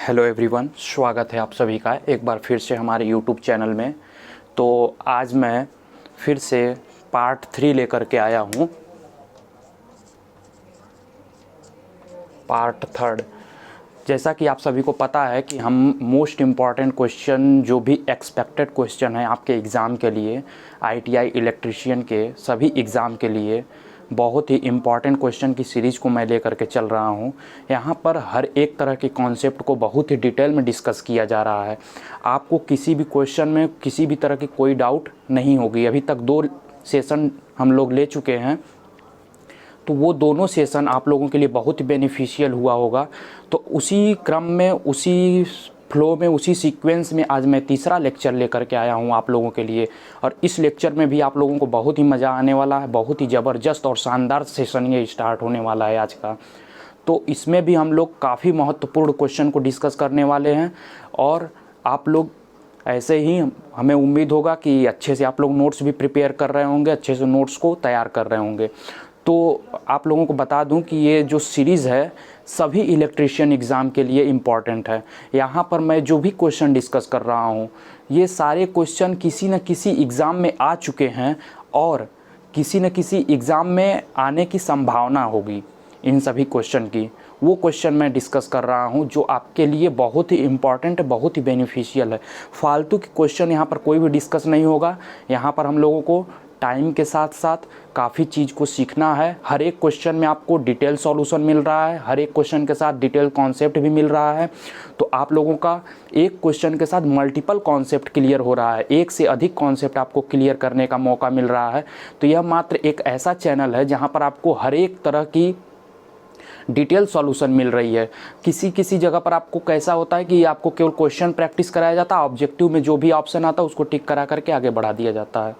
Hello everyone, स्वागत है आप सभी का एक बार फिर से हमारे यूट्यूब चैनल में। तो आज मैं फिर से पार्ट 3 लेकर के आया हूँ, पार्ट 3। जैसा कि आप सभी को पता है कि हम मोस्ट इम्पॉर्टेंट क्वेश्चन जो भी एक्सपेक्टेड क्वेश्चन है आपके एग्ज़ाम के लिए, आईटीआई इलेक्ट्रीशियन के सभी एग्ज़ाम के लिए बहुत ही इम्पॉर्टेंट क्वेश्चन की सीरीज़ को मैं लेकर के चल रहा हूं। यहां पर हर एक तरह के कॉन्सेप्ट को बहुत ही डिटेल में डिस्कस किया जा रहा है। आपको किसी भी क्वेश्चन में किसी भी तरह की कोई डाउट नहीं होगी। अभी तक 2 सेशन हम लोग ले चुके हैं, तो वो दोनों सेशन आप लोगों के लिए बहुत ही बेनिफिशियल हुआ होगा। तो उसी क्रम में, उसी फ्लो में, उसी सीक्वेंस में आज मैं तीसरा लेक्चर लेकर के आया हूँ आप लोगों के लिए। और इस लेक्चर में भी आप लोगों को बहुत ही मज़ा आने वाला है। बहुत ही ज़बरदस्त और शानदार सेशन ये स्टार्ट होने वाला है आज का। तो इसमें भी हम लोग काफ़ी महत्वपूर्ण क्वेश्चन को डिस्कस करने वाले हैं। और आप लोग ऐसे ही, हमें उम्मीद होगा कि अच्छे से आप लोग नोट्स भी प्रिपेयर कर रहे होंगे, अच्छे से नोट्स को तैयार कर रहे होंगे। तो आप लोगों को बता दूं कि ये जो सीरीज़ है सभी इलेक्ट्रीशियन एग्ज़ाम के लिए इम्पॉर्टेंट है। यहाँ पर मैं जो भी क्वेश्चन डिस्कस कर रहा हूँ, ये सारे क्वेश्चन किसी न किसी एग्ज़ाम में आ चुके हैं और किसी न किसी एग्ज़ाम में आने की संभावना होगी। इन सभी क्वेश्चन की वो क्वेश्चन मैं डिस्कस कर रहा हूँ जो आपके लिए बहुत ही इम्पॉर्टेंट है, बहुत ही बेनिफिशियल है। फालतू के क्वेश्चन यहाँ पर कोई भी डिस्कस नहीं होगा। यहाँ पर हम लोगों को टाइम के साथ साथ काफ़ी चीज़ को सीखना है। हर एक क्वेश्चन में आपको डिटेल सॉल्यूशन मिल रहा है, हर एक क्वेश्चन के साथ डिटेल कॉन्सेप्ट भी मिल रहा है। तो आप लोगों का एक क्वेश्चन के साथ मल्टीपल कॉन्सेप्ट क्लियर हो रहा है, एक से अधिक कॉन्सेप्ट आपको क्लियर करने का मौका मिल रहा है। तो यह मात्र एक ऐसा चैनल है जहाँ पर आपको हर एक तरह की डिटेल सॉल्यूशन मिल रही है। किसी किसी जगह पर आपको कैसा होता है कि आपको केवल क्वेश्चन प्रैक्टिस कराया जाता है, ऑब्जेक्टिव में जो भी ऑप्शन आता है उसको टिक करा करके आगे बढ़ा दिया जाता है।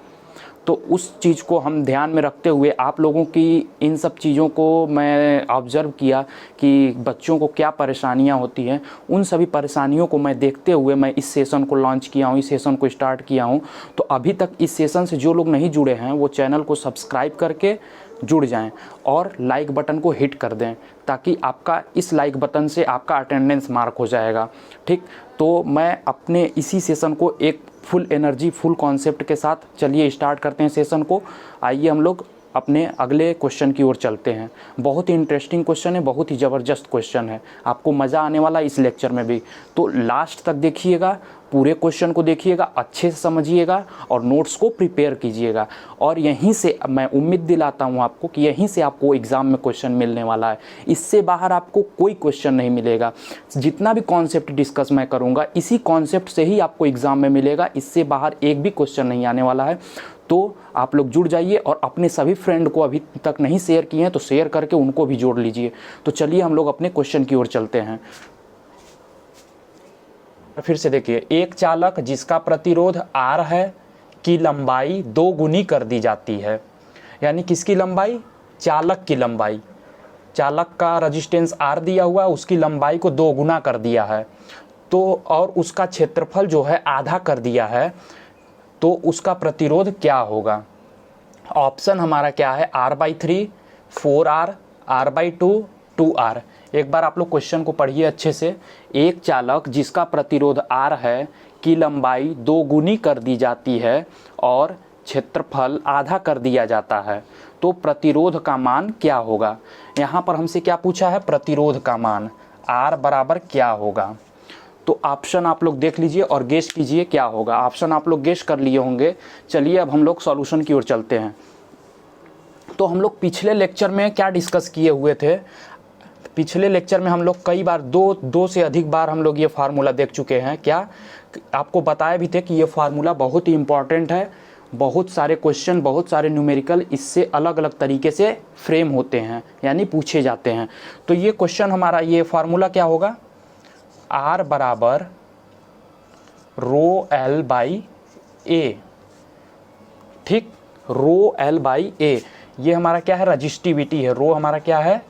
तो उस चीज़ को हम ध्यान में रखते हुए आप लोगों की इन सब चीज़ों को मैं ऑब्ज़र्व किया कि बच्चों को क्या परेशानियां होती हैं। उन सभी परेशानियों को मैं देखते हुए मैं इस सेशन को लॉन्च किया हूँ, इस सेशन को स्टार्ट किया हूँ। तो अभी तक इस सेशन से जो लोग नहीं जुड़े हैं वो चैनल को सब्सक्राइब करके जुड़ जाएं और लाइक बटन को हिट कर दें, ताकि आपका इस लाइक बटन से आपका अटेंडेंस मार्क हो जाएगा। ठीक, तो मैं अपने इसी सेशन को एक फुल एनर्जी, फुल कॉन्सेप्ट के साथ चलिए स्टार्ट करते हैं सेशन को। आइए हम लोग अपने अगले क्वेश्चन की ओर चलते हैं। बहुत ही इंटरेस्टिंग क्वेश्चन है, बहुत ही ज़बरदस्त क्वेश्चन है, आपको मज़ा आने वाला है इस लेक्चर में भी। तो लास्ट तक देखिएगा, पूरे क्वेश्चन को देखिएगा, अच्छे से समझिएगा और नोट्स को प्रिपेयर कीजिएगा। और यहीं से मैं उम्मीद दिलाता हूं आपको कि यहीं से आपको एग्ज़ाम में क्वेश्चन मिलने वाला है। इससे बाहर आपको कोई क्वेश्चन नहीं मिलेगा। जितना भी कॉन्सेप्ट डिस्कस मैं करूंगा, इसी कॉन्सेप्ट से ही आपको एग्ज़ाम में मिलेगा। इससे बाहर एक भी क्वेश्चन नहीं आने वाला है। तो आप लोग जुड़ जाइए और अपने सभी फ्रेंड को अभी तक नहीं शेयर किए हैं तो शेयर करके उनको भी जोड़ लीजिए। तो चलिए हम लोग अपने क्वेश्चन की ओर चलते हैं। फिर से देखिए, एक चालक जिसका प्रतिरोध R है की लंबाई 2 गुनी कर दी जाती है। यानी किसकी लंबाई? चालक की लंबाई। चालक का रेजिस्टेंस R दिया हुआ है, उसकी लंबाई को 2 गुना कर दिया है। तो और उसका क्षेत्रफल जो है आधा कर दिया है, तो उसका प्रतिरोध क्या होगा? ऑप्शन हमारा क्या है? R/3, 4R, R/2, 2R। एक बार आप लोग क्वेश्चन को पढ़िए अच्छे से। एक चालक जिसका प्रतिरोध R है की लंबाई 2 गुनी कर दी जाती है और क्षेत्रफल आधा कर दिया जाता है, तो प्रतिरोध का मान क्या होगा? यहाँ पर हमसे क्या पूछा है? प्रतिरोध का मान R बराबर क्या होगा? तो ऑप्शन आप लोग देख लीजिए और गेस कीजिए क्या होगा। ऑप्शन आप लोग गेस कर लिए होंगे। चलिए अब हम लोग सॉल्यूशन की ओर चलते हैं। तो हम लोग पिछले लेक्चर में क्या डिस्कस किए हुए थे? पिछले लेक्चर में हम लोग कई बार, दो से अधिक बार हम लोग ये फार्मूला देख चुके हैं। क्या आपको बताया भी थे कि ये फार्मूला बहुत ही इंपॉर्टेंट है। बहुत सारे क्वेश्चन, बहुत सारे न्यूमेरिकल इससे अलग अलग तरीके से फ्रेम होते हैं, यानी पूछे जाते हैं। तो ये क्वेश्चन हमारा, ये फार्मूला क्या होगा? R बराबर ρL/A। ठीक, ρL/A ये हमारा क्या है? रजिस्टिविटी है। रो हमारा क्या है?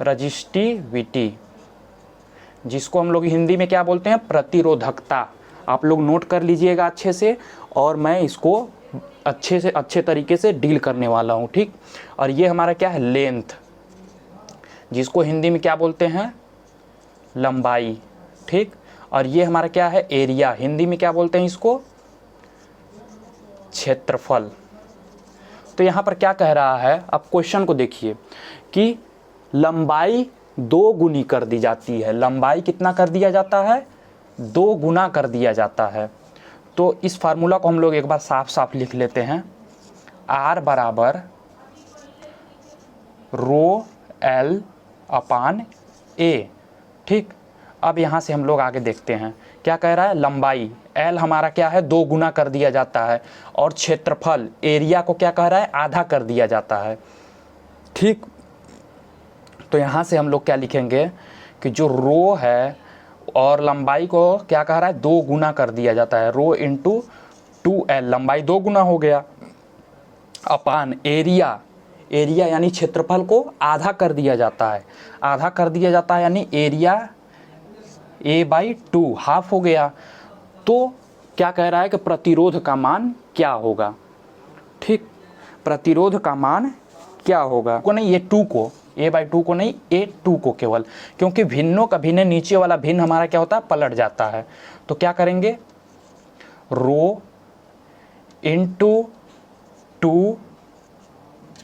रजिस्टिविटी, जिसको हम लोग हिंदी में क्या बोलते हैं? प्रतिरोधकता। आप लोग नोट कर लीजिएगा अच्छे से, और मैं इसको अच्छे तरीके से डील करने वाला हूँ। ठीक, और ये हमारा क्या है? लेंथ, जिसको हिंदी में क्या बोलते हैं? लंबाई, ठीक। और ये हमारा क्या है, एरिया, हिंदी में क्या बोलते हैं इसको, क्षेत्रफल। तो यहाँ पर क्या कह रहा है, अब क्वेश्चन को देखिए कि लंबाई 2 गुनी कर दी जाती है। लंबाई कितना कर दिया जाता है, 2 गुना कर दिया जाता है। तो इस फार्मूला को हम लोग एक बार साफ साफ लिख लेते हैं, R बराबर रो L अपान A, ठीक। अब यहाँ से हम लोग आगे देखते हैं क्या कह रहा है, लंबाई L हमारा क्या है, 2 गुना कर दिया जाता है, और क्षेत्रफल एरिया को क्या कह रहा है, आधा कर दिया जाता है, ठीक। तो यहाँ से हम लोग क्या लिखेंगे कि जो रो है और लंबाई को क्या कह रहा है, 2 गुना कर दिया जाता है, रो इंटू 2L, लंबाई 2 गुना हो गया, अपान एरिया, एरिया यानी क्षेत्रफल को आधा कर दिया जाता है, आधा कर दिया जाता है यानी एरिया A/2 हाफ हो गया। तो क्या कह रहा है कि प्रतिरोध का मान क्या होगा, ठीक। प्रतिरोध का मान क्या होगा, को नहीं, ये 2 को, A/2 को नहीं, A2 को केवल, क्योंकि भिन्नों का भिन्न, नीचे वाला भिन्न हमारा क्या होता है, पलट जाता है। तो क्या करेंगे, row into 2,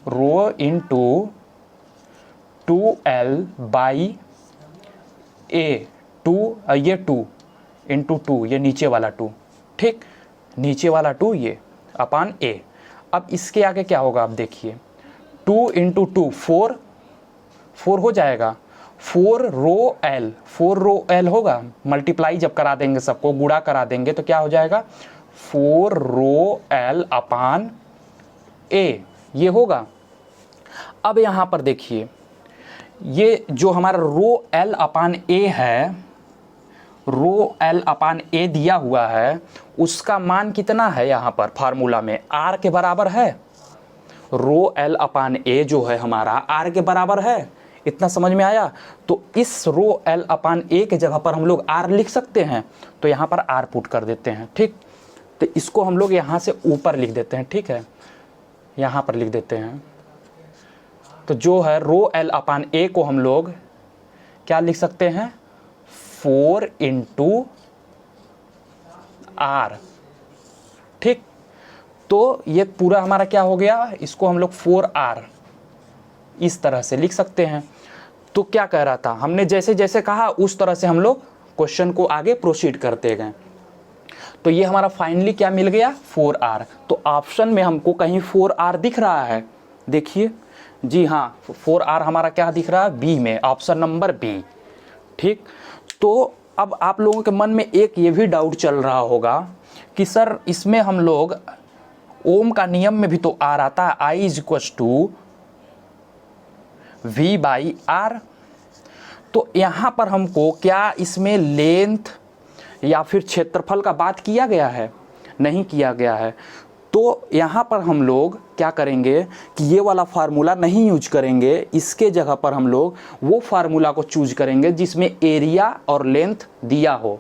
row into 2L by A, 2 ये 2 इंटू 2, ये नीचे वाला 2, ठीक, नीचे वाला 2 ये अपान A। अब इसके आगे क्या होगा, आप देखिए, 2 इंटू 2 4 हो जाएगा, 4 रो L होगा, मल्टीप्लाई जब करा देंगे सबको, गुणा करा देंगे तो क्या हो जाएगा, 4 रो L अपान A, ये होगा। अब यहाँ पर देखिए, ये जो हमारा रो L अपान A है, रो L अपान A दिया हुआ है, उसका मान कितना है, यहाँ पर फार्मूला में R के बराबर है, रो L अपान A जो है हमारा R के बराबर है, इतना समझ में आया। तो इस रो L अपान A के जगह पर हम लोग R लिख सकते हैं, तो यहाँ पर R पुट कर देते हैं, ठीक। तो इसको हम लोग यहाँ से ऊपर लिख देते हैं, ठीक है, यहाँ पर लिख देते हैं। तो जो है रो L अपान A को हम लोग क्या लिख सकते हैं, 4 इंटू R, ठीक। तो ये पूरा हमारा क्या हो गया, इसको हम लोग 4R इस तरह से लिख सकते हैं। तो क्या कह रहा था, हमने जैसे जैसे कहा उस तरह से हम लोग क्वेश्चन को आगे प्रोसीड करते गए। तो ये हमारा फाइनली क्या मिल गया, 4R। तो ऑप्शन में हमको कहीं 4R दिख रहा है, देखिए, जी हाँ, 4R हमारा क्या दिख रहा है, बी में, ऑप्शन नंबर बी, ठीक। तो अब आप लोगों के मन में एक ये भी डाउट चल रहा होगा कि सर इसमें हम लोग ओम का नियम में भी तो R आता है, I = V/R। तो यहाँ पर हमको क्या इसमें लेंथ या फिर क्षेत्रफल का बात किया गया है, नहीं किया गया है। तो यहाँ पर हम लोग क्या करेंगे कि ये वाला फार्मूला नहीं यूज करेंगे, इसके जगह पर हम लोग वो फार्मूला को चूज करेंगे जिसमें एरिया और लेंथ दिया हो।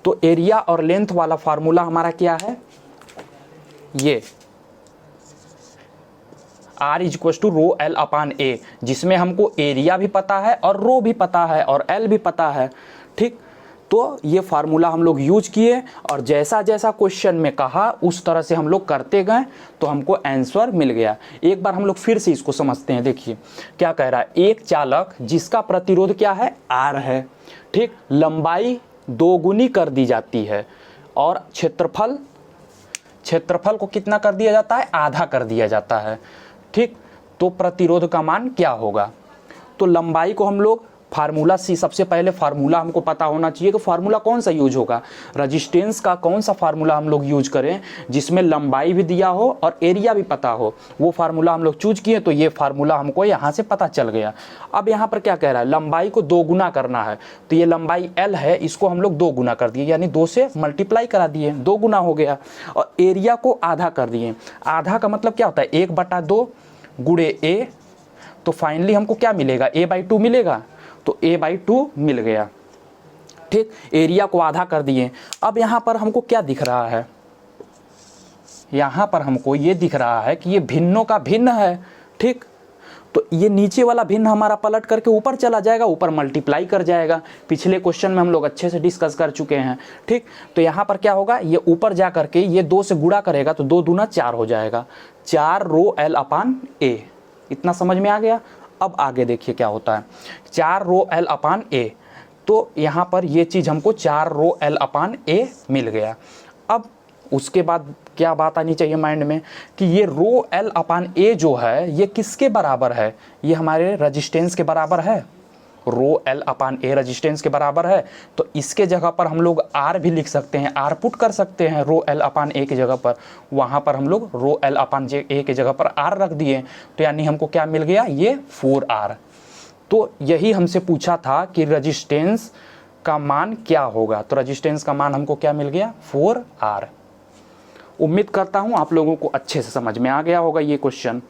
तो एरिया और लेंथ वाला फार्मूला हमारा क्या है, ये R = row L upon A, जिसमें हमको एरिया भी पता है और रो भी पता है और L भी पता है, ठीक। तो ये फार्मूला हम लोग यूज किए और जैसा जैसा क्वेश्चन में कहा उस तरह से हम लोग करते गए तो हमको आंसर मिल गया। एक बार हम लोग फिर से इसको समझते हैं, देखिए क्या कह रहा है, एक चालक जिसका प्रतिरोध क्या है, R है, ठीक, लंबाई 2 गुनी कर दी जाती है और क्षेत्रफल को कितना कर दिया जाता है, आधा कर दिया जाता है, ठीक। तो प्रतिरोध का मान क्या होगा, तो लंबाई को हम लोग फार्मूला सी, सबसे पहले फार्मूला हमको पता होना चाहिए कि फार्मूला कौन सा यूज होगा, रेजिस्टेंस का कौन सा फार्मूला हम लोग यूज करें जिसमें लंबाई भी दिया हो और एरिया भी पता हो, वो फार्मूला हम लोग चूज किए। तो ये फार्मूला हमको यहाँ से पता चल गया। अब यहाँ पर क्या कह रहा है, लंबाई को 2 गुना करना है, तो ये लंबाई L है, इसको हम लोग 2 गुना कर दिए, यानी 2 से मल्टीप्लाई करा दिए, 2 गुना हो गया। और एरिया को आधा कर दिए, आधा का मतलब क्या होता है, 1/2 गुणे A। तो फाइनली हमको क्या मिलेगा, A/2 मिलेगा, तो A/2 मिल गया, ठीक। एरिया को आधा कर दिए। अब यहाँ पर हमको क्या दिख रहा है, यहाँ पर हमको ये दिख रहा है कि ये भिन्नों का भिन्न है, ठीक। तो ये नीचे वाला भिन्न हमारा पलट करके ऊपर चला जाएगा, ऊपर मल्टीप्लाई कर जाएगा। पिछले क्वेश्चन में हम लोग अच्छे से डिस्कस कर चुके हैं, ठीक। तो यहाँ पर क्या होगा, ये ऊपर जा करके ये 2 से गुणा करेगा तो 2 दूना 4 हो जाएगा, 4 रो एल अपान ए। इतना समझ में आ गया। अब आगे देखिए क्या होता है, 4 रो एल अपान ए। तो यहाँ पर ये चीज़ हमको 4 रो एल अपान ए मिल गया। अब उसके बाद क्या बात आनी चाहिए माइंड में कि ये रो एल अपान ए जो है ये किसके बराबर है, ये हमारे रजिस्टेंस के बराबर है। रो एल अपान ए रजिस्टेंस के बराबर है, तो इसके जगह पर हम लोग आर भी लिख सकते हैं, आर पुट कर सकते हैं रो एल अपान ए की जगह पर। वहाँ पर हम लोग रो एल अपान ए की जगह पर आर रख दिए, तो यानी हमको क्या मिल गया, ये 4R। तो यही हमसे पूछा था कि रजिस्टेंस का मान क्या होगा, तो रजिस्टेंस का मान हमको क्या मिल गया, 4R। उम्मीद करता हूँ आप लोगों को अच्छे से समझ में आ गया होगा ये क्वेश्चन।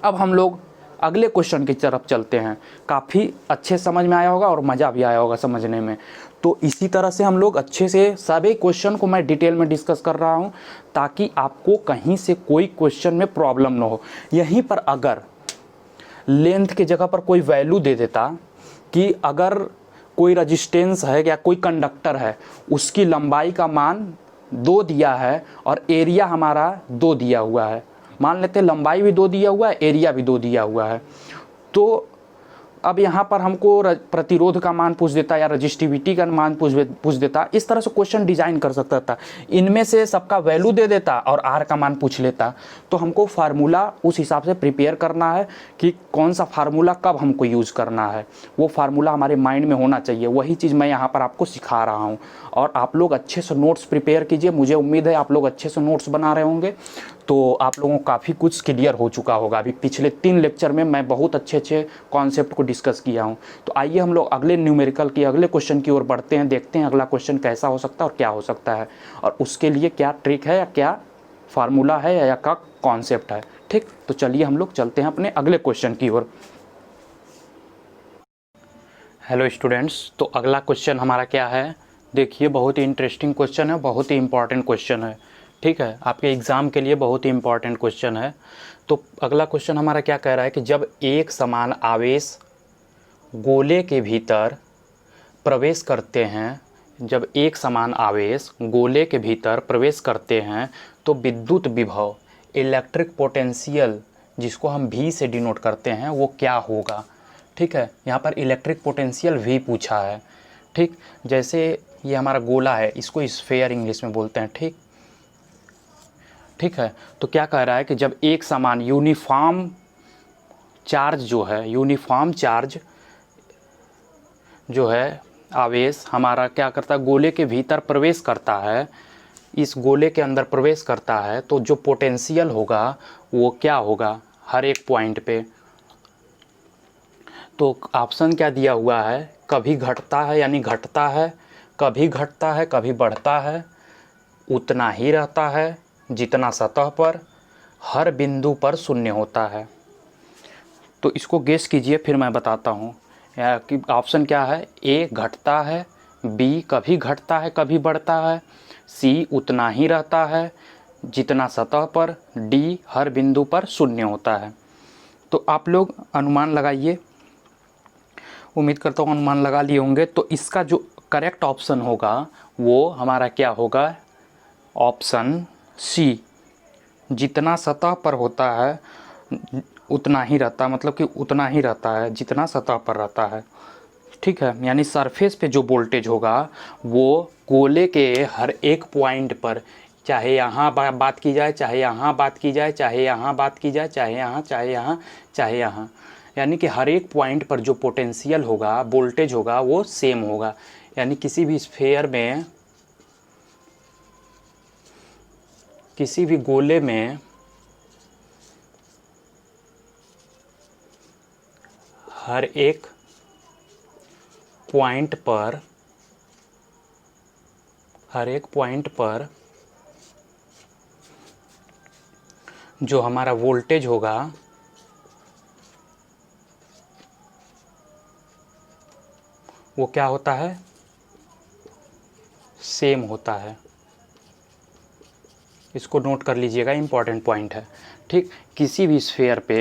अब हम लोग अगले क्वेश्चन की तरफ चलते हैं। काफ़ी अच्छे समझ में आया होगा और मज़ा भी आया होगा समझने में। तो इसी तरह से हम लोग अच्छे से सभी क्वेश्चन को मैं डिटेल में डिस्कस कर रहा हूँ ताकि आपको कहीं से कोई क्वेश्चन में प्रॉब्लम ना हो। यहीं पर अगर लेंथ की जगह पर कोई वैल्यू दे देता कि अगर कोई रजिस्टेंस है या कोई कंडक्टर है, उसकी लंबाई का मान 2 दिया है और एरिया हमारा 2 दिया हुआ है, मान लेते हैं लंबाई भी 2 दिया हुआ है, एरिया भी 2 दिया हुआ है, तो अब यहाँ पर हमको प्रतिरोध का मान पूछ देता या रजिस्टिविटी का मान पूछ देता। इस तरह से क्वेश्चन डिजाइन कर सकता था, इनमें से सबका वैल्यू दे देता और आर का मान पूछ लेता। तो हमको फार्मूला उस हिसाब से प्रिपेयर करना है कि कौन सा फार्मूला कब हमको यूज़ करना है, वो फार्मूला हमारे माइंड में होना चाहिए। वही चीज़ मैं यहाँ पर आपको सिखा रहा हूँ और आप लोग अच्छे से नोट्स प्रिपेयर कीजिए। मुझे उम्मीद है आप लोग अच्छे से नोट्स बना रहे होंगे, तो आप लोगों को काफ़ी कुछ क्लियर हो चुका होगा। अभी पिछले 3 लेक्चर में मैं बहुत अच्छे कॉन्सेप्ट को डिस्कस किया हूँ। तो आइए हम लोग अगले न्यूमेरिकल की अगले क्वेश्चन की ओर बढ़ते हैं, देखते हैं अगला क्वेश्चन कैसा हो सकता है और क्या हो सकता है और उसके लिए क्या ट्रिक है या क्या फार्मूला है या क्या कॉन्सेप्ट है, ठीक। तो चलिए हम लोग चलते हैं अपने अगले क्वेश्चन की ओर। हेलो स्टूडेंट्स, तो अगला क्वेश्चन हमारा क्या है, देखिए बहुत ही इंटरेस्टिंग क्वेश्चन है, बहुत ही इंपॉर्टेंट क्वेश्चन है, ठीक है। आपके एग्ज़ाम के लिए बहुत ही इंपॉर्टेंट क्वेश्चन है। तो अगला क्वेश्चन हमारा क्या कह रहा है कि जब एक समान आवेश गोले के भीतर प्रवेश करते हैं, जब एक समान आवेश गोले के भीतर प्रवेश करते हैं तो विद्युत विभव इलेक्ट्रिक पोटेंशियल, जिसको हम V से डिनोट करते हैं, वो क्या होगा, ठीक है। यहाँ पर इलेक्ट्रिक पोटेंशियल V पूछा है, ठीक। जैसे ये हमारा गोला है, इसको स्फेयर इंग्लिश में बोलते हैं, ठीक है। तो क्या कह रहा है कि जब एक समान यूनिफॉर्म चार्ज जो है, यूनिफॉर्म चार्ज जो है आवेश हमारा क्या करता है, गोले के भीतर प्रवेश करता है, इस गोले के अंदर प्रवेश करता है, तो जो पोटेंशियल होगा वो क्या होगा हर एक पॉइंट पे। तो ऑप्शन क्या दिया हुआ है, कभी घटता है यानी घटता है, कभी घटता है कभी बढ़ता है, उतना ही रहता है जितना सतह पर, हर बिंदु पर शून्य होता है। तो इसको गेस कीजिए, फिर मैं बताता हूँ कि ऑप्शन क्या है। ए घटता है, बी कभी घटता है कभी बढ़ता है, सी उतना ही रहता है जितना सतह पर, डी हर बिंदु पर शून्य होता है। तो आप लोग अनुमान लगाइए, उम्मीद करता हूँ अनुमान लगा लिए होंगे। तो इसका जो करेक्ट ऑप्शन होगा वो हमारा क्या होगा, ऑप्शन सी, जितना सतह पर होता है उतना ही रहता है, मतलब कि उतना ही रहता है जितना सतह पर रहता है, ठीक है। यानी सरफेस पे जो वोल्टेज होगा वो गोले के हर एक पॉइंट पर, चाहे यहाँ बात की जाए, चाहे यहाँ बात की जाए, चाहे यहाँ बात की जाए, चाहे यहाँ, चाहे यहाँ, चाहे यहाँ, यानी कि हर एक पॉइंट पर जो पोटेंशियल होगा, वोल्टेज होगा, वो सेम होगा। यानी किसी भी स्फीयर में, किसी भी गोले में हर एक पॉइंट पर, हर एक पॉइंट पर जो हमारा वोल्टेज होगा वो क्या होता है, सेम होता है। इसको नोट कर लीजिएगा, इम्पॉर्टेंट पॉइंट है, ठीक। किसी भी स्फीयर पे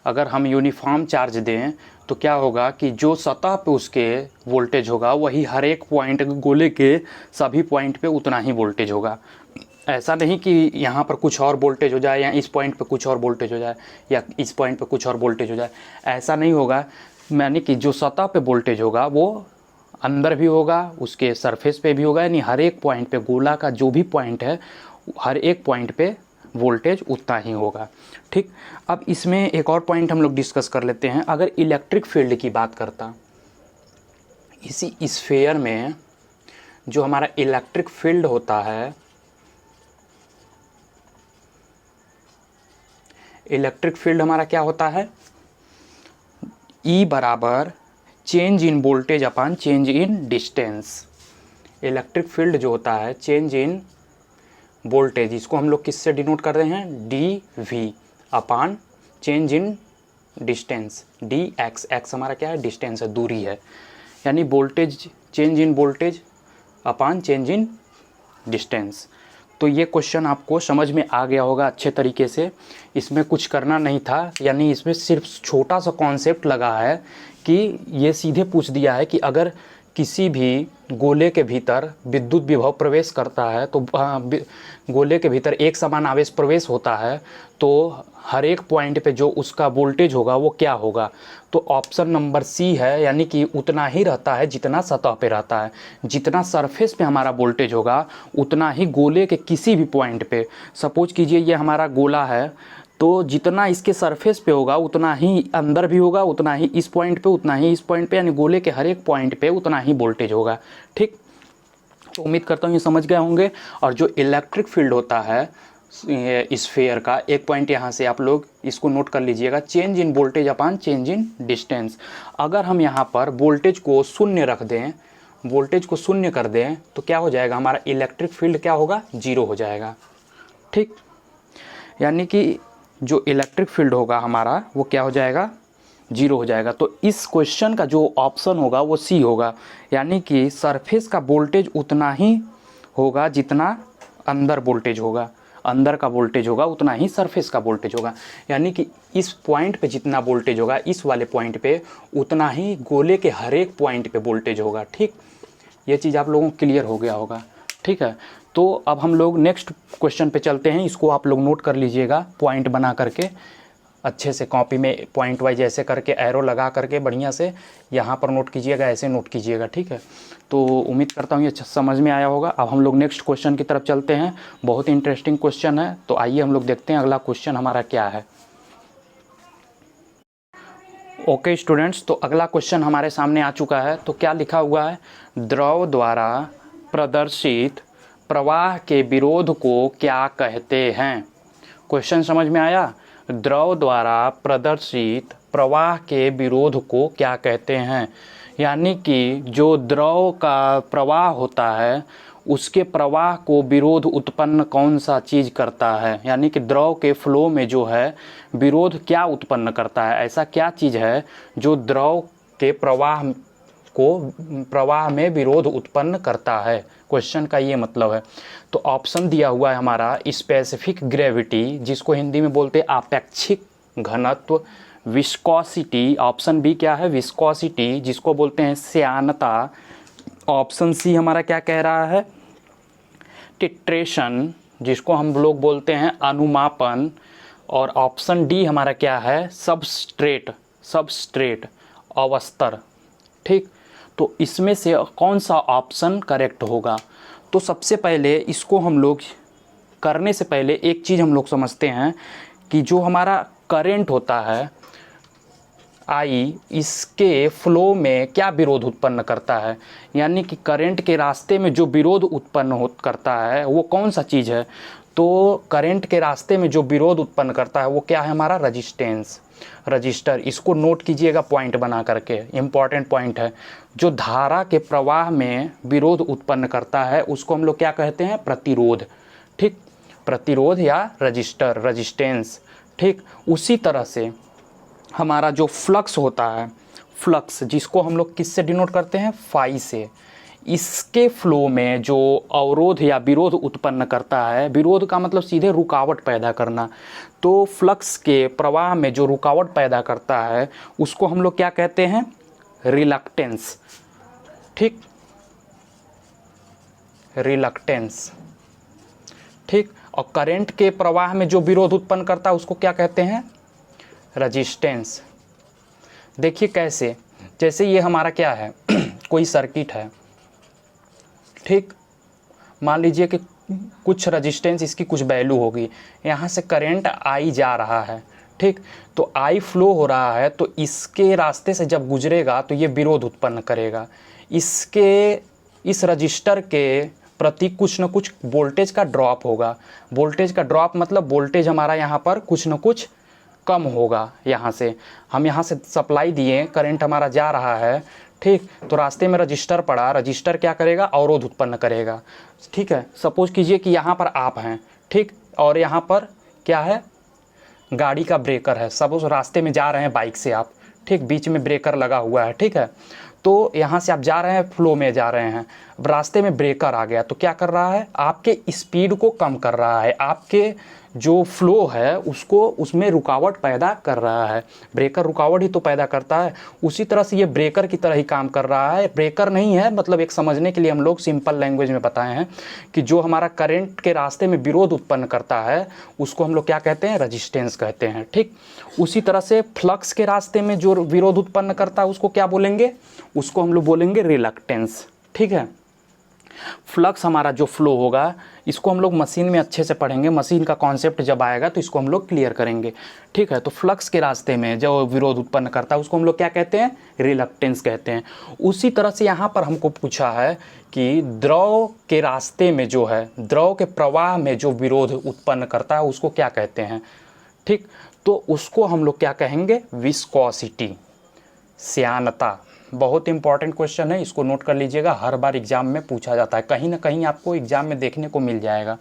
अगर हम यूनिफॉर्म चार्ज दें तो क्या होगा कि जो सतह पे उसके वोल्टेज होगा वही हर एक पॉइंट गोले के सभी पॉइंट पे उतना ही वोल्टेज होगा। ऐसा नहीं कि यहाँ पर कुछ और वोल्टेज हो जाए या इस पॉइंट पे कुछ और वोल्टेज हो जाए या इस पॉइंट पे कुछ और वोल्टेज हो जाए, ऐसा नहीं होगा। यानी कि जो सतह पे वोल्टेज होगा वो अंदर भी होगा, उसके सरफेस पे भी होगा, यानी हर एक पॉइंट पे गोला का जो भी पॉइंट है हर एक पॉइंट पे वोल्टेज उतना ही होगा। ठीक, अब इसमें एक और पॉइंट हम लोग डिस्कस कर लेते हैं। अगर इलेक्ट्रिक फील्ड की बात करता, इसी स्फीयर में जो हमारा इलेक्ट्रिक फील्ड होता है, इलेक्ट्रिक फील्ड हमारा क्या होता है, E बराबर change in voltage upon change in distance. Electric field जो होता है चेंज इन वोल्टेज, इसको हम लोग किससे डिनोट कर रहे हैं, D V upon change in distance, D x. X हमारा क्या है, डिस्टेंस है, दूरी है, यानी voltage change in voltage upon change in distance. तो ये क्वेश्चन आपको समझ में आ गया होगा अच्छे तरीके से। इसमें कुछ करना नहीं था, यानी इसमें सिर्फ छोटा सा कॉन्सेप्ट लगा है कि ये सीधे पूछ दिया है कि अगर किसी भी गोले के भीतर विद्युत विभव प्रवेश करता है तो गोले के भीतर एक समान आवेश प्रवेश होता है तो हर एक पॉइंट पे जो उसका वोल्टेज होगा वो क्या होगा। तो ऑप्शन नंबर सी है, यानी कि उतना ही रहता है जितना सतह पे रहता है। जितना सरफेस पे हमारा वोल्टेज होगा उतना ही गोले के किसी भी पॉइंट पे, सपोज कीजिए ये हमारा गोला है तो जितना इसके सरफेस पे होगा उतना ही अंदर भी होगा, उतना ही इस पॉइंट पे, उतना ही इस पॉइंट पे, यानी गोले के हर एक पॉइंट पे उतना ही वोल्टेज होगा। ठीक, तो उम्मीद करता हूँ ये समझ गए होंगे। और जो इलेक्ट्रिक फील्ड होता है स्फीयर का, एक पॉइंट यहाँ से आप लोग इसको नोट कर लीजिएगा, change in voltage upon change in distance. अगर हम यहाँ पर वोल्टेज को शून्य रख दें, वोल्टेज को शून्य कर दें तो क्या हो जाएगा, हमारा इलेक्ट्रिक फील्ड क्या होगा, जीरो हो जाएगा। ठीक, यानी कि जो इलेक्ट्रिक फील्ड होगा हमारा वो क्या हो जाएगा, जीरो हो जाएगा। तो इस क्वेश्चन का जो ऑप्शन होगा वो सी होगा, यानी कि सरफेस का वोल्टेज उतना ही होगा जितना अंदर वोल्टेज होगा, अंदर का वोल्टेज होगा उतना ही सरफेस का वोल्टेज होगा। यानी कि इस पॉइंट पे जितना वोल्टेज होगा इस वाले पॉइंट पे उतना ही गोले के हर एक पॉइंट पे वोल्टेज होगा। ठीक, ये चीज़ आप लोगों को क्लियर हो गया होगा। ठीक है, तो अब हम लोग नेक्स्ट क्वेश्चन पे चलते हैं। इसको आप लोग नोट कर लीजिएगा पॉइंट बना करके, अच्छे से कॉपी में पॉइंट वाइज ऐसे करके एरो लगा करके बढ़िया से यहाँ पर नोट कीजिएगा, ऐसे नोट कीजिएगा। ठीक है, तो उम्मीद करता हूँ ये समझ में आया होगा। अब हम लोग नेक्स्ट क्वेश्चन की तरफ चलते हैं। बहुत इंटरेस्टिंग क्वेश्चन है, तो आइए हम लोग देखते हैं अगला क्वेश्चन हमारा क्या है। ओके स्टूडेंट्स, तो अगला क्वेश्चन हमारे सामने आ चुका है। तो क्या लिखा हुआ है, द्रव द्वारा प्रदर्शित प्रवाह के विरोध को क्या कहते हैं। क्वेश्चन समझ में आया, द्रव द्वारा प्रदर्शित प्रवाह के विरोध को क्या कहते हैं। यानी कि जो द्रव का प्रवाह होता है उसके प्रवाह को विरोध उत्पन्न कौन सा चीज़ करता है, यानी कि द्रव के फ्लो में जो है विरोध क्या उत्पन्न करता है, ऐसा क्या चीज़ है जो द्रव के प्रवाह में विरोध उत्पन्न करता है। क्वेश्चन का ये मतलब है। तो ऑप्शन दिया हुआ है हमारा स्पेसिफिक ग्रेविटी, जिसको हिंदी में बोलते हैं आपेक्षिक घनत्व, विस्कोसिटी, ऑप्शन बी क्या है, विस्कोसिटी, जिसको बोलते हैं श्यानता, ऑप्शन सी हमारा क्या कह रहा है, टिट्रेशन, जिसको हम लोग बोलते हैं अनुमापन, और ऑप्शन डी हमारा क्या है, सबस्ट्रेट अवस्तर। ठीक, तो इसमें से कौन सा ऑप्शन करेक्ट होगा। तो सबसे पहले इसको हम लोग करने से पहले एक चीज़ हम लोग समझते हैं कि जो हमारा करंट होता है आई, इसके फ्लो में क्या विरोध उत्पन्न करता है, यानी कि करंट के रास्ते में जो विरोध उत्पन्न करता है वो कौन सा चीज़ है। तो करंट के रास्ते में जो विरोध उत्पन्न करता है वो क्या है, हमारा रजिस्टेंस, रजिस्टर। इसको नोट कीजिएगा पॉइंट बना करके, इम्पॉर्टेंट पॉइंट है। जो धारा के प्रवाह में विरोध उत्पन्न करता है उसको हम लोग क्या कहते हैं, प्रतिरोध। ठीक, प्रतिरोध या रजिस्टर, रजिस्टेंस। ठीक, उसी तरह से हमारा जो फ्लक्स होता है, फ्लक्स जिसको हम लोग किससे डिनोट करते हैं, फाई से, इसके फ्लो में जो अवरोध या विरोध उत्पन्न करता है, विरोध का मतलब सीधे रुकावट पैदा करना, तो फ्लक्स के प्रवाह में जो रुकावट पैदा करता है उसको हम लोग क्या कहते हैं? रिलक्टेंस। ठीक, रिलक्टेंस। ठीक, और करंट के प्रवाह में जो विरोध उत्पन्न करता है उसको क्या कहते हैं? रेजिस्टेंस। देखिए कैसे, जैसे ये हमारा क्या है कोई सर्किट है, ठीक, मान लीजिए कि कुछ रेजिस्टेंस, इसकी कुछ वैल्यू होगी, यहाँ से करंट आई जा रहा है, ठीक, तो आई फ्लो हो रहा है, तो इसके रास्ते से जब गुजरेगा तो ये विरोध उत्पन्न करेगा। इस रजिस्टर के प्रति कुछ न कुछ वोल्टेज का ड्रॉप होगा। वोल्टेज का ड्रॉप मतलब वोल्टेज हमारा यहाँ पर कुछ न कुछ कम होगा। यहाँ से हम यहाँ से सप्लाई दिए, करंट हमारा जा रहा है, ठीक, तो रास्ते में रजिस्टर पड़ा, रजिस्टर क्या करेगा? अवरोध उत्पन्न करेगा। ठीक है, सपोज कीजिए कि यहाँ पर आप हैं, ठीक, और यहाँ पर क्या है? गाड़ी का ब्रेकर है। सपोज रास्ते में जा रहे हैं बाइक से आप, ठीक, बीच में ब्रेकर लगा हुआ है, ठीक है, तो यहाँ से आप जा रहे हैं, फ्लो में जा रहे हैं, रास्ते में ब्रेकर आ गया तो क्या कर रहा है? आपके स्पीड को कम कर रहा है, आपके जो फ्लो है उसको, उसमें रुकावट पैदा कर रहा है। ब्रेकर रुकावट ही तो पैदा करता है, उसी तरह से ये ब्रेकर की तरह ही काम कर रहा है। ब्रेकर नहीं है, मतलब एक समझने के लिए हम लोग सिंपल लैंग्वेज में बताए हैं कि जो हमारा करंट के रास्ते में विरोध उत्पन्न करता है उसको हम लोग क्या कहते हैं? रेजिस्टेंस कहते हैं। ठीक, उसी तरह से फ्लक्स के रास्ते में जो विरोध उत्पन्न करता है उसको क्या बोलेंगे? उसको हम लोग बोलेंगे रिलक्टेंस। ठीक है, फ्लक्स हमारा जो फ्लो होगा इसको हम लोग मशीन में अच्छे से पढ़ेंगे, मशीन का कॉन्सेप्ट जब आएगा तो इसको हम लोग क्लियर करेंगे। ठीक है, तो फ्लक्स के रास्ते में जो विरोध उत्पन्न करता है उसको हम लोग क्या कहते हैं? रिलक्टेंस कहते हैं। उसी तरह से यहाँ पर हमको पूछा है कि द्रव के रास्ते में जो है, द्रव के प्रवाह में जो विरोध उत्पन्न करता है उसको क्या कहते हैं? ठीक, तो उसको हम लोग क्या कहेंगे? विस्कोसिटी, श्यानता। बहुत इंपॉर्टेंट क्वेश्चन है, इसको नोट कर लीजिएगा, हर बार एग्जाम में पूछा जाता है, कहीं ना कहीं आपको एग्जाम में देखने को मिल जाएगा।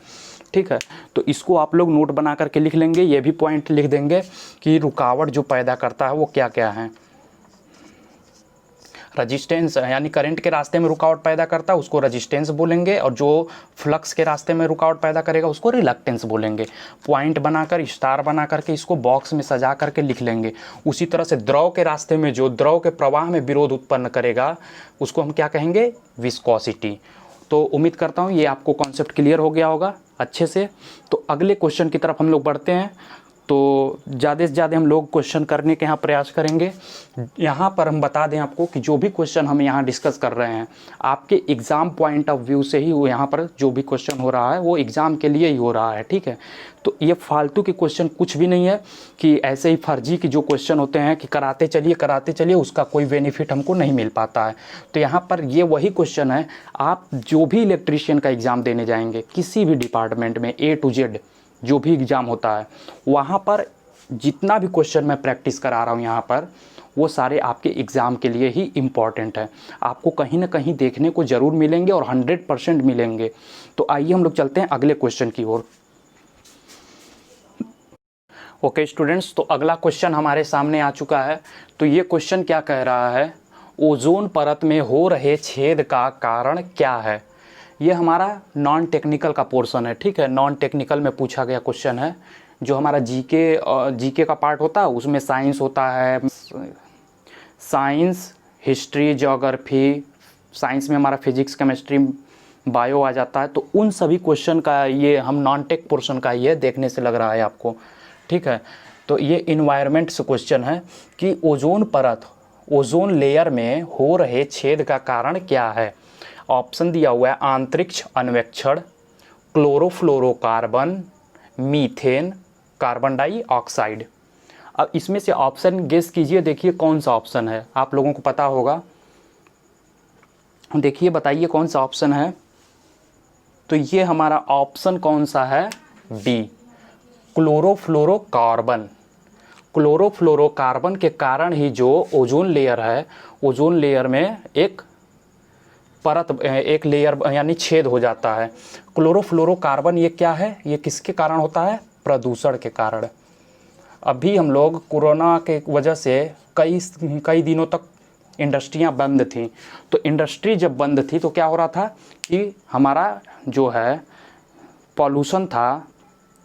ठीक है, तो इसको आप लोग नोट बना करके लिख लेंगे, ये भी पॉइंट लिख देंगे कि रुकावट जो पैदा करता है वो क्या क्या है। रजिस्टेंस यानी करंट के रास्ते में रुकावट पैदा करता है उसको रजिस्टेंस बोलेंगे, और जो फ्लक्स के रास्ते में रुकावट पैदा करेगा उसको रिलक्टेंस बोलेंगे। पॉइंट बनाकर, स्टार बना करके इसको बॉक्स में सजा करके लिख लेंगे। उसी तरह से द्रव के रास्ते में जो द्रव के प्रवाह में विरोध उत्पन्न करेगा उसको हम क्या कहेंगे? विस्कोसिटी। तो उम्मीद करता हूँ ये आपको कॉन्सेप्ट क्लियर हो गया होगा अच्छे से। तो अगले क्वेश्चन की तरफ हम लोग बढ़ते हैं। तो ज़्यादा से ज़्यादा हम लोग क्वेश्चन करने के यहाँ प्रयास करेंगे। यहाँ पर हम बता दें आपको कि जो भी क्वेश्चन हम यहाँ डिस्कस कर रहे हैं आपके एग्ज़ाम पॉइंट ऑफ व्यू से ही वो, यहाँ पर जो भी क्वेश्चन हो रहा है वो एग्ज़ाम के लिए ही हो रहा है। ठीक है, तो ये फालतू के क्वेश्चन कुछ भी नहीं है कि ऐसे ही फर्जी की जो क्वेश्चन होते हैं कि कराते चलिए उसका कोई बेनिफिट हमको नहीं मिल पाता है। तो यहाँ पर ये वही क्वेश्चन है, आप जो भी इलेक्ट्रीशियन का एग्ज़ाम देने जाएंगे किसी भी डिपार्टमेंट में, A to Z जो भी एग्ज़ाम होता है, वहाँ पर जितना भी क्वेश्चन मैं प्रैक्टिस करा रहा हूँ यहाँ पर, वो सारे आपके एग्ज़ाम के लिए ही इम्पॉर्टेंट है। आपको कहीं ना कहीं देखने को ज़रूर मिलेंगे और 100% मिलेंगे। तो आइए हम लोग चलते हैं अगले क्वेश्चन की ओर। ओके स्टूडेंट्स, तो अगला क्वेश्चन हमारे सामने आ चुका है। तो ये क्वेश्चन क्या कह रहा है? ओजोन परत में हो रहे छेद का कारण क्या है? ये हमारा नॉन टेक्निकल का पोर्शन है। ठीक है, नॉन टेक्निकल में पूछा गया क्वेश्चन है। जो हमारा जीके का पार्ट होता है उसमें साइंस होता है, साइंस, हिस्ट्री, ज्योग्राफी, साइंस में हमारा फिजिक्स, केमिस्ट्री, बायो आ जाता है। तो उन सभी क्वेश्चन का ये हम नॉन टेक पोर्शन का ये देखने से लग रहा है आपको। ठीक है, तो ये इन्वायरमेंट से क्वेश्चन है कि ओजोन परत, ओजोन लेयर में हो रहे छेद का कारण क्या है? ऑप्शन दिया हुआ है अंतरिक्ष अन्वेक्षण, क्लोरोफ्लोरोकार्बन, मीथेन, कार्बन डाइऑक्साइड। अब इसमें से ऑप्शन गेस कीजिए, देखिए कौन सा ऑप्शन है, आप लोगों को पता होगा। देखिए बताइए कौन सा ऑप्शन है। तो ये हमारा ऑप्शन कौन सा है? B, chlorofluorocarbon. क्लोरोफ्लोरोकार्बन के कारण ही जो ओजोन लेयर है, ओजोन लेयर में एक परत, एक लेयर यानी छेद हो जाता है। क्लोरोफ्लोरोकार्बन ये क्या है? ये किसके कारण होता है? प्रदूषण के कारण। अभी हम लोग कोरोना के वजह से कई दिनों तक इंडस्ट्रियां बंद थी। तो इंडस्ट्री जब बंद थी तो क्या हो रहा था कि हमारा जो है पॉल्यूशन था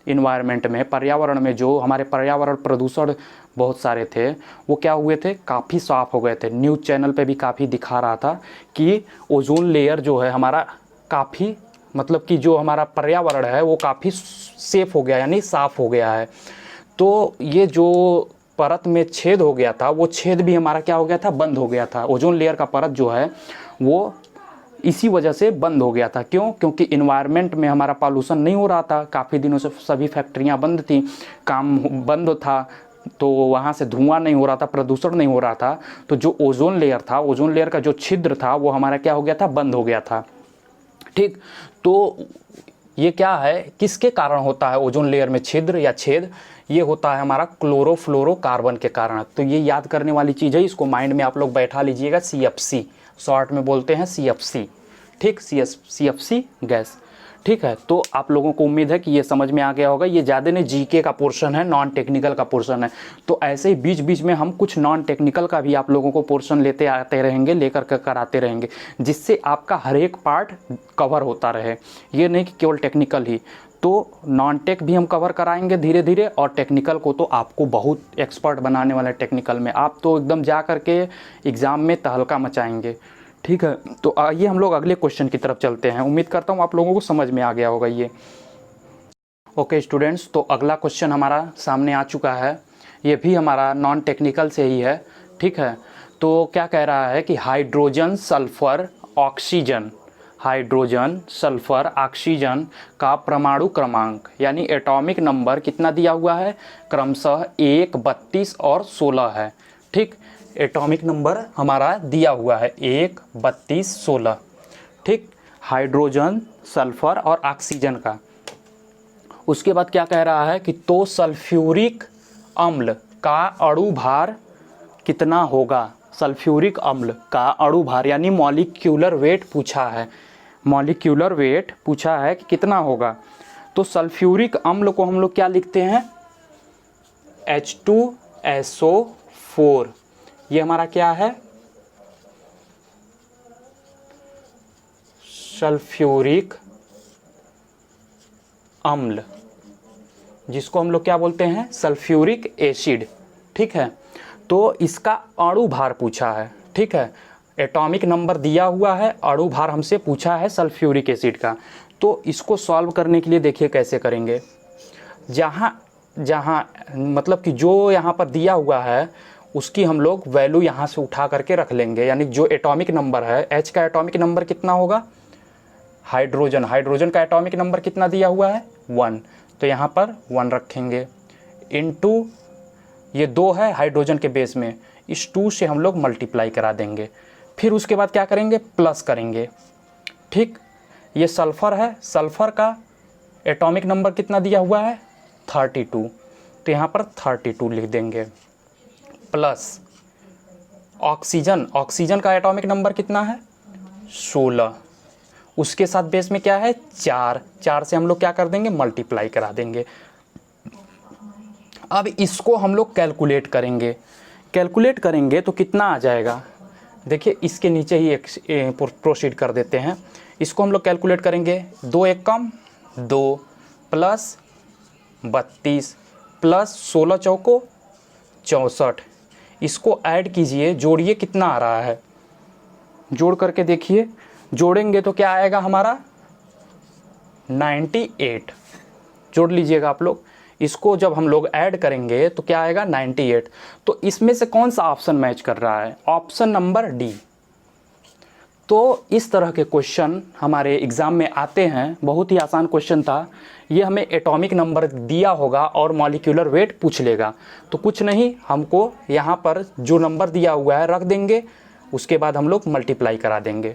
इन्वायरमेंट में, पर्यावरण में, जो हमारे पर्यावरण प्रदूषण बहुत सारे थे वो क्या हुए थे, काफ़ी साफ़ हो गए थे। न्यूज़ चैनल पे भी काफ़ी दिखा रहा था कि ओजोन लेयर जो है हमारा काफ़ी, मतलब कि जो हमारा पर्यावरण है वो काफ़ी सेफ हो गया, यानी साफ़ हो गया है। तो ये जो परत में छेद हो गया था वो छेद भी हमारा क्या हो गया था, बंद हो गया था। ओजोन लेयर का परत जो है वो इसी वजह से बंद हो गया था। क्यों? क्योंकि इन्वायरमेंट में हमारा पॉल्यूशन नहीं हो रहा था, काफ़ी दिनों से सभी फैक्ट्रियां बंद थी, काम बंद था, तो वहाँ से धुआं नहीं हो रहा था, प्रदूषण नहीं हो रहा था। तो जो ओजोन लेयर था, ओजोन लेयर का जो छिद्र था वो हमारा क्या हो गया था, बंद हो गया था। ठीक, तो ये क्या है, किसके कारण होता है ओजोन लेयर में छिद्र या छेद? ये होता है हमारा क्लोरोफ्लोरोकार्बन के कारण। तो ये याद करने वाली चीज़ है, इसको माइंड में आप लोग बैठा लीजिएगा, CFC, शॉर्ट में बोलते हैं CFC। ठीक, CFC गैस। ठीक है, तो आप लोगों को उम्मीद है कि ये समझ में आ गया होगा। ये ज़्यादा नहीं GK का पोर्शन है, नॉन टेक्निकल का पोर्शन है। तो ऐसे ही बीच बीच में हम कुछ नॉन टेक्निकल का भी आप लोगों को पोर्शन लेते आते रहेंगे, लेकर के कराते रहेंगे, जिससे आपका हर एक पार्ट कवर होता रहे। ये नहीं कि केवल टेक्निकल ही, तो नॉन टेक भी हम कवर कराएंगे धीरे धीरे, और टेक्निकल को तो आपको बहुत एक्सपर्ट बनाने वाला है। टेक्निकल में आप तो एकदम जा करके एग्ज़ाम में तहलका मचाएंगे। ठीक है, तो आइए हम लोग अगले क्वेश्चन की तरफ चलते हैं। उम्मीद करता हूँ आप लोगों को समझ में आ गया होगा ये। ओके स्टूडेंट्स, तो अगला क्वेश्चन हमारा सामने आ चुका है। ये भी हमारा नॉन टेक्निकल से ही है। ठीक है, तो क्या कह रहा है कि hydrogen sulphur oxygen, hydrogen sulphur oxygen का परमाणु क्रमांक यानी एटॉमिक नंबर कितना दिया हुआ है? क्रमशः 1, 32 और 16 है। ठीक, एटॉमिक नंबर हमारा दिया हुआ है 1, 32, 16। ठीक, हाइड्रोजन, सल्फर और ऑक्सीजन का। उसके बाद क्या कह रहा है कि तो सल्फ्यूरिक अम्ल का अणु भार कितना होगा? सल्फ्यूरिक अम्ल का अणु भार यानी मॉलिक्यूलर वेट पूछा है। मॉलिक्यूलर वेट पूछा है कि कितना होगा। तो सल्फ्यूरिक अम्ल को हम लोग क्या लिखते हैं? H2SO4। ये हमारा क्या है? सल्फ्यूरिक अम्ल, जिसको हम लोग क्या बोलते हैं? Sulphuric acid. ठीक है, तो इसका अणु भार पूछा है। ठीक है, एटॉमिक नंबर दिया हुआ है, अणु भार हमसे पूछा है सल्फ्यूरिक एसिड का। तो इसको सॉल्व करने के लिए देखिए कैसे करेंगे। जहाँ मतलब कि जो यहाँ पर दिया हुआ है उसकी हम लोग वैल्यू यहाँ से उठा करके रख लेंगे, यानी जो एटॉमिक नंबर है, H का एटॉमिक नंबर कितना होगा? हाइड्रोजन का एटॉमिक नंबर कितना दिया हुआ है? 1, तो यहाँ पर 1 रखेंगे। इनटू ये 2 है हाइड्रोजन के बेस में, इस 2 से हम लोग मल्टीप्लाई करा देंगे। फिर उसके बाद क्या करेंगे? प्लस करेंगे। ठीक, ये सल्फ़र है, सल्फ़र का एटॉमिक नंबर कितना दिया हुआ है? 32, तो यहाँ पर 32 लिख देंगे। प्लस ऑक्सीजन का एटॉमिक नंबर कितना है? 16, उसके साथ बेस में क्या है? 4 से हम लोग क्या कर देंगे? मल्टीप्लाई करा देंगे। अब इसको हम लोग कैलकुलेट करेंगे तो कितना आ जाएगा? देखिए इसके नीचे ही प्रोसीड कर देते हैं। इसको हम लोग कैलकुलेट करेंगे, 2 1 कम 2 प्लस 32 प्लस 16 चौको 64। इसको ऐड कीजिए, जोड़िए, कितना आ रहा है? जोड़ करके देखिए, जोड़ेंगे तो क्या आएगा हमारा? 98। जोड़ लीजिएगा आप लोग। इसको जब हम लोग ऐड करेंगे तो क्या आएगा? 98। तो इसमें से कौन सा ऑप्शन मैच कर रहा है? Option number D. तो इस तरह के क्वेश्चन हमारे एग्ज़ाम में आते हैं। बहुत ही आसान क्वेश्चन था ये। हमें एटॉमिक नंबर दिया होगा और मॉलिक्यूलर वेट पूछ लेगा। तो कुछ नहीं, हमको यहाँ पर जो नंबर दिया हुआ है रख देंगे, उसके बाद हम लोग मल्टीप्लाई करा देंगे,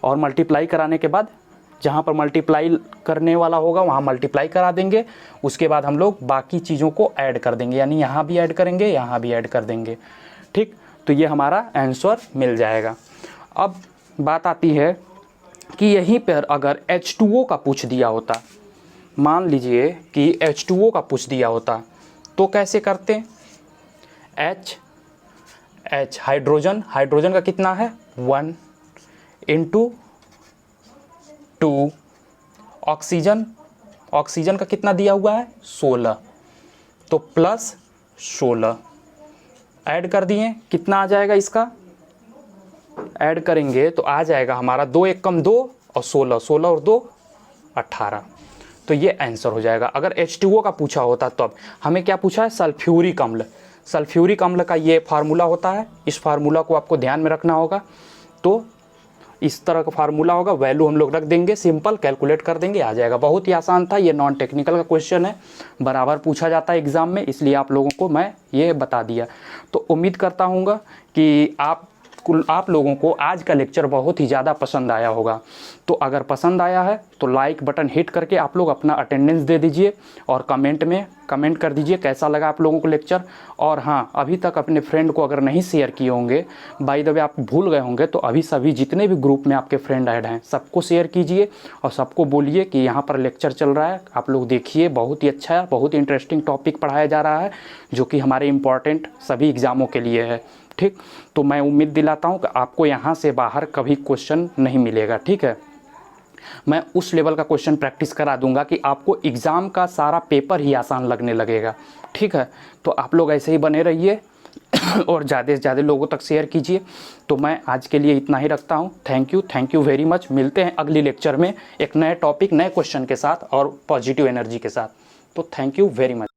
और मल्टीप्लाई कराने के बाद जहाँ पर मल्टीप्लाई करने वाला होगा वहाँ मल्टीप्लाई करा देंगे। उसके बाद हम लोग बाकी चीज़ों को ऐड कर देंगे, यानी यहाँ भी ऐड करेंगे, यहाँ भी ऐड कर देंगे। ठीक, तो ये हमारा आंसर मिल जाएगा। अब बात आती है कि यहीं पर अगर H2O का पूछ दिया होता, मान लीजिए कि H2O का पूछ दिया होता, तो कैसे करते? H हाइड्रोजन, हाइड्रोजन का कितना है 1 × 2। ऑक्सीजन, ऑक्सीजन का कितना दिया हुआ है 16, तो +16 ऐड कर दिए, कितना आ जाएगा इसका, ऐड करेंगे तो आ जाएगा हमारा 2 × 1 = 2 और 16, 16 और 2 18। तो ये आंसर हो जाएगा। अगर H2O का पूछा होता तो अब हमें क्या पूछा है, सल्फ्यूरिक अम्ल। सल्फ्यूरिक अम्ल का ये फार्मूला होता है, इस फार्मूला को आपको ध्यान में रखना होगा। तो इस तरह का फार्मूला होगा, वैल्यू हम लोग रख देंगे, सिंपल कैलकुलेट कर देंगे, आ जाएगा। बहुत ही आसान था, ये नॉन टेक्निकल का क्वेश्चन है, बराबर पूछा जाता है एग्ज़ाम में, इसलिए आप लोगों को मैं ये बता दिया। तो उम्मीद करता हूँ कि आप लोगों को आज का लेक्चर बहुत ही ज़्यादा पसंद आया होगा। तो अगर पसंद आया है तो लाइक बटन हिट करके आप लोग अपना अटेंडेंस दे दीजिए और कमेंट में कमेंट कर दीजिए कैसा लगा आप लोगों को लेक्चर। और हाँ, अभी तक अपने फ्रेंड को अगर नहीं शेयर किए होंगे, बाय द वे आप भूल गए होंगे, तो अभी सभी जितने भी ग्रुप में आपके फ्रेंड ऐड हैं सबको शेयर कीजिए और सबको बोलिए कि यहाँ पर लेक्चर चल रहा है, आप लोग देखिए, बहुत ही अच्छा है, बहुत ही इंटरेस्टिंग टॉपिक पढ़ाया जा रहा है जो कि हमारे इम्पॉर्टेंट सभी एग्ज़ामों के लिए है। ठीक, तो मैं उम्मीद दिलाता हूँ कि आपको यहाँ से बाहर कभी क्वेश्चन नहीं मिलेगा। ठीक है, मैं उस लेवल का क्वेश्चन प्रैक्टिस करा दूंगा कि आपको एग्ज़ाम का सारा पेपर ही आसान लगने लगेगा। ठीक है, तो आप लोग ऐसे ही बने रहिए और ज़्यादा से ज़्यादा लोगों तक शेयर कीजिए। तो मैं आज के लिए इतना ही रखता हूँ। Thank you very much. मिलते हैं अगली लेक्चर में एक नए टॉपिक, नए क्वेश्चन के साथ और पॉजिटिव एनर्जी के साथ। तो थैंक यू वेरी मच।